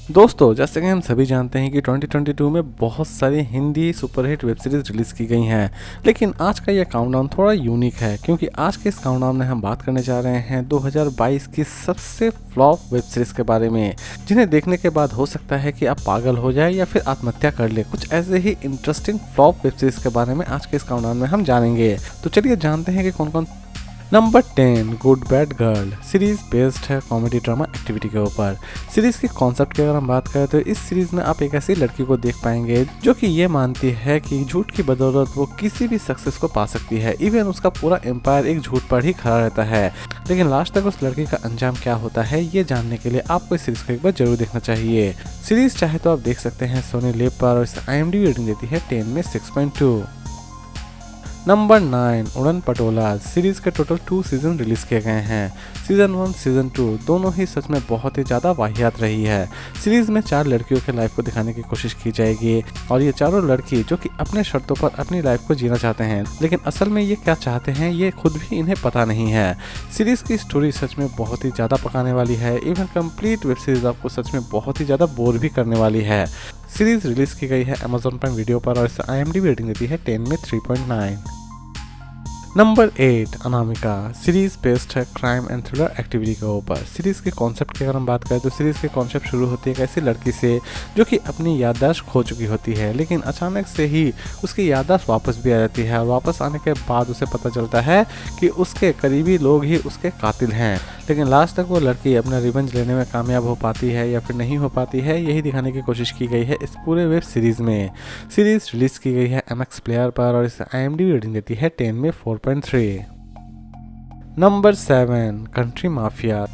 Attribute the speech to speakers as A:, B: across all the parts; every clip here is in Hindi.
A: दोस्तों, जैसे कि हम सभी जानते हैं कि 2022 में बहुत सारी Hindi superhit web series release की गई हैं। लेकिन आज का ये काउंटडाउन थोड़ा यूनिक है, क्योंकि आज के इस काउंटडाउन में हम बात करने जा रहे हैं 2022 की सबसे फ्लॉप वेब सीरीज़ के बारे में, जिन्हें देखने के बाद हो सकता है कि आप पागल हो जाए या फिर आत्महत्या कर ले। कुछ ऐसे ही इंटरेस्टिंग फ्लॉप वेब सीरीज़ के बारे में आज के इस काउंटडाउन में हम जानेंगे। तो चलिए जानते हैं कि कौन कौन। Number 10 good bad girl series based है कॉमेडी ड्रामा एक्टिविटी के ऊपर। सीरीज के कॉन्सेप्ट की अगर हम बात करें तो इस सीरीज में आप एक ऐसी लड़की को देख पाएंगे जो कि ये मानती है कि झूठ की बदौलत वो किसी भी सक्सेस को पा सकती है। इवन उसका पूरा एम्पायर एक झूठ पर ही खड़ा रहता है। लेकिन लास्ट तक उस लड़की का अंजाम क्या होता है, ये जानने के लिए आपको इस सीरीज को एक बार जरूर देखना चाहिए। सीरीज चाहे तो आप देख सकते हैं सोनी लिव पर, और इस IMDb रेटिंग देती है 10 में 6.2। नंबर 9 उड़न पटोला सीरीज के टोटल 2 सीजन रिलीज किए गए हैं। सीजन 1 सीजन 2 दोनों ही सच में बहुत ही ज़्यादा वाहियात रही है। सीरीज में 4 लड़कियों के लाइफ को दिखाने की कोशिश की जाएगी, और ये चारों लड़की जो कि अपने शर्तों पर अपनी लाइफ को जीना चाहते हैं, लेकिन असल में ये क्या चाहते हैं ये खुद भी इन्हें पता नहीं है। सीरीज की स्टोरी सच में बहुत ही ज़्यादा पकाने वाली है। इवन कंप्लीट वेब सीरीज आपको सच में बहुत ही ज़्यादा बोर भी करने वाली है। सीरीज रिलीज की गई है Amazon प्राइम वीडियो पर, और इस IMDb रेटिंग देती है 10 में 3.9। नंबर 8 अनामिका सीरीज बेस्ड है क्राइम एंड थ्रिलर एक्टिविटी के ऊपर। सीरीज के कॉन्सेप्ट की अगर हम बात करें तो सीरीज के कॉन्सेप्ट शुरू होती है एक ऐसी लड़की से जो कि अपनी याददाश्त खो चुकी होती है, लेकिन अचानक से ही उसकी याददाश्त वापस भी आ जाती है। और वापस आने के बाद उसे पता चलता है कि उसके करीबी लोग ही उसके कातिल हैं। लेकिन लास्ट तक वो लड़की अपना रिवेंज लेने में कामयाब हो पाती है या फिर नहीं हो पाती है, यही दिखाने की कोशिश की गई है इस पूरे वेब सीरीज में। सीरीज रिलीज की गई है MX प्लेयर पर, और इस IMDb रेटिंग देती है 10 में 4.3। Number 7 country mafia.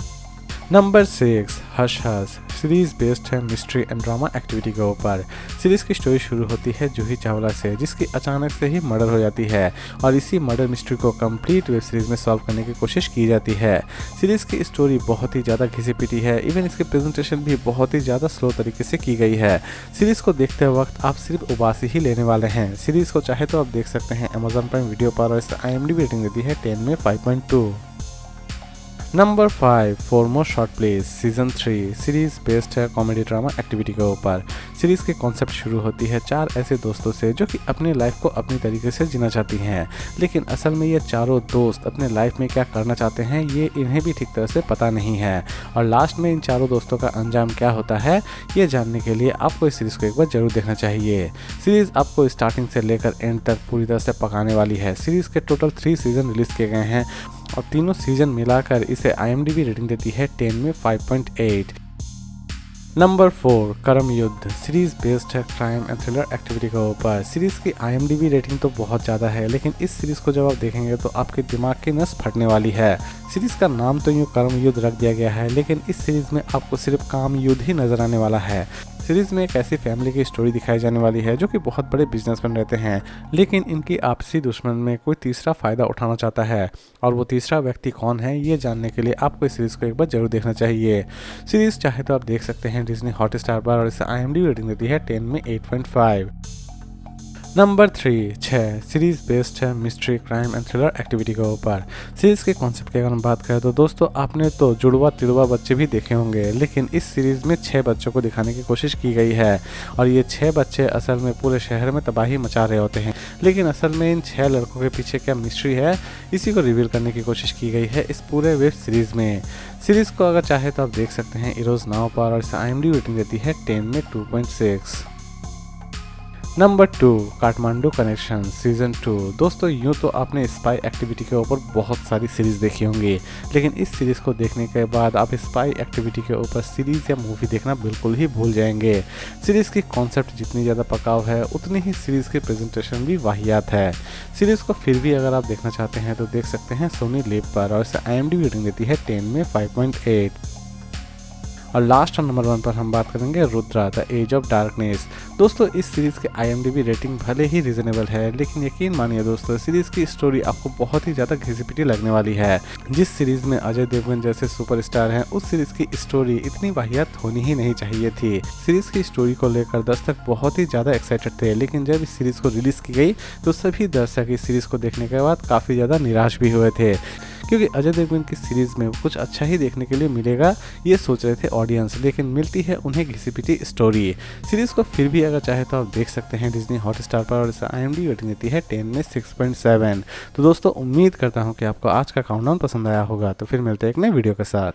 A: Number 6 hush hush series based है मिस्ट्री एंड ड्रामा एक्टिविटी के ऊपर। सीरीज की स्टोरी शुरू होती है जूही चावला से, जिसकी अचानक से ही मर्डर हो जाती है, और इसी मर्डर मिस्ट्री को कंप्लीट वेब सीरीज में सॉल्व करने की कोशिश की जाती है। सीरीज की स्टोरी बहुत ही ज़्यादा घिसी पिटी है। इवन इसकी प्रेजेंटेशन भी बहुत ही ज़्यादा स्लो तरीके से की गई है। सीरीज को देखते वक्त आप सिर्फ उबासी ही लेने वाले हैं। सीरीज को चाहे तो आप देख सकते हैं Amazon प्राइम वीडियो पर, और इस IMDb रेटिंग देती है 10 में 5.2। Number 5 for more short place season 3 series based है कॉमेडी ड्रामा एक्टिविटी के ऊपर। सीरीज के कॉन्सेप्ट शुरू होती है 4 ऐसे दोस्तों से जो कि अपनी लाइफ को अपनी तरीके से जीना चाहती हैं, लेकिन असल में ये चारों दोस्त अपने लाइफ में क्या करना चाहते हैं ये इन्हें भी ठीक तरह से पता नहीं है। और लास्ट में इन चारों दोस्तों का अंजाम क्या होता है ये जानने के लिए आपको इस सीरीज को एक बार जरूर देखना चाहिए। सीरीज आपको स्टार्टिंग से लेकर एंड तक पूरी तरह से पकाने वाली है। सीरीज के टोटल 3 सीजन रिलीज किए गए हैं, और तीनों सीजन मिलाकर इसे IMDb रेटिंग देती है 10 में 5.8। नंबर 4 कर्म युद्ध सीरीज बेस्ड है क्राइम एंड थ्रिलर एक्टिविटी के ऊपर। सीरीज की IMDb रेटिंग तो बहुत ज़्यादा है, लेकिन इस सीरीज को जब आप देखेंगे तो आपके दिमाग की नस फटने वाली है। सीरीज का नाम तो यूँ कर्म युद्ध रख दिया गया है, लेकिन इस सीरीज में आपको सिर्फ काम युद्ध ही नजर आने वाला है। सीरीज में एक ऐसी फैमिली की स्टोरी दिखाई जाने वाली है जो कि बहुत बड़े बिजनेसमैन रहते हैं, लेकिन इनकी आपसी दुश्मन में कोई तीसरा फायदा उठाना चाहता है, और वो तीसरा व्यक्ति कौन है ये जानने के लिए आपको इस सीरीज को एक बार जरूर देखना चाहिए। सीरीज चाहे तो आप देख सकते हैं डिज्नी हॉटस्टार पर, और इसे IMDb रेटिंग देती है 10 में 8.5। नंबर 3 सीरीज बेस्ड है mystery crime and thriller activity के ऊपर। सीरीज के कॉन्सेप्ट की अगर हम बात करें तो दोस्तों आपने तो जुड़वा तिड़वा बच्चे भी देखे होंगे, लेकिन इस सीरीज में 6 बच्चों को दिखाने की कोशिश की गई है, और ये 6 बच्चे असल में पूरे शहर में तबाही मचा रहे होते हैं। लेकिन असल में इन 6 लड़कों के पीछे क्या मिस्ट्री है इसी को रिवील करने की कोशिश की गई है इस पूरे वेब सीरीज में। सीरीज को अगर चाहे तो आप देख सकते हैं इरोज नाव पर, और इसे IMDb रेटिंग देती है 10 में 2.6। Number 2 Kathmandu connection season 2। दोस्तों यूँ तो आपने स्पाई एक्टिविटी के ऊपर बहुत सारी सीरीज देखी होंगी, लेकिन इस सीरीज को देखने के बाद आप स्पाई एक्टिविटी के ऊपर सीरीज या मूवी देखना बिल्कुल ही भूल जाएंगे। सीरीज की कॉन्सेप्ट जितनी ज़्यादा पकाव है उतनी ही सीरीज की प्रेजेंटेशन भी वाहियात है। सीरीज को फिर भी अगर आप देखना चाहते हैं तो देख सकते हैं सोनी लिव पर, और इसे IMDb रेटिंग देती है 10 में 5.8। और लास्ट और नंबर 1 पर हम बात करेंगे Rudra the age of darkness. दोस्तों इस सीरीज़ के IMDb रेटिंग भले ही रीजनेबल है, लेकिन यकीन मानिए दोस्तों सीरीज़ की स्टोरी आपको बहुत ही ज़्यादा घिसी-पिटी लगने वाली है। जिस सीरीज़ में अजय देवगन जैसे सुपरस्टार हैं उस सीरीज़ की स्टोरी इतनी वाहियात होनी ही नहीं चाहिए थी। सीरीज़ की स्टोरी को लेकर दर्शक बहुत ही ज़्यादा एक्साइटेड थे, लेकिन जब इस सीरीज़ को रिलीज़ की गई तो सभी दर्शक इस सीरीज़ को देखने के बाद काफ़ी ज़्यादा निराश भी हुए थे, क्योंकि अजय देवगन की सीरीज़ में कुछ अच्छा ही देखने के लिए मिलेगा ये सोच रहे थे ऑडियंस, लेकिन मिलती है उन्हें घिसी पिटी स्टोरी। सीरीज़ को फिर भी अगर चाहे तो आप देख सकते हैं डिज्नी हॉटस्टार पर, और इसे IMDb रेटिंग देती है 10 में 6.7। तो दोस्तों उम्मीद करता हूँ कि आपको आज का काउंटडाउन पसंद आया होगा। तो फिर मिलते हैं एक नए वीडियो के साथ।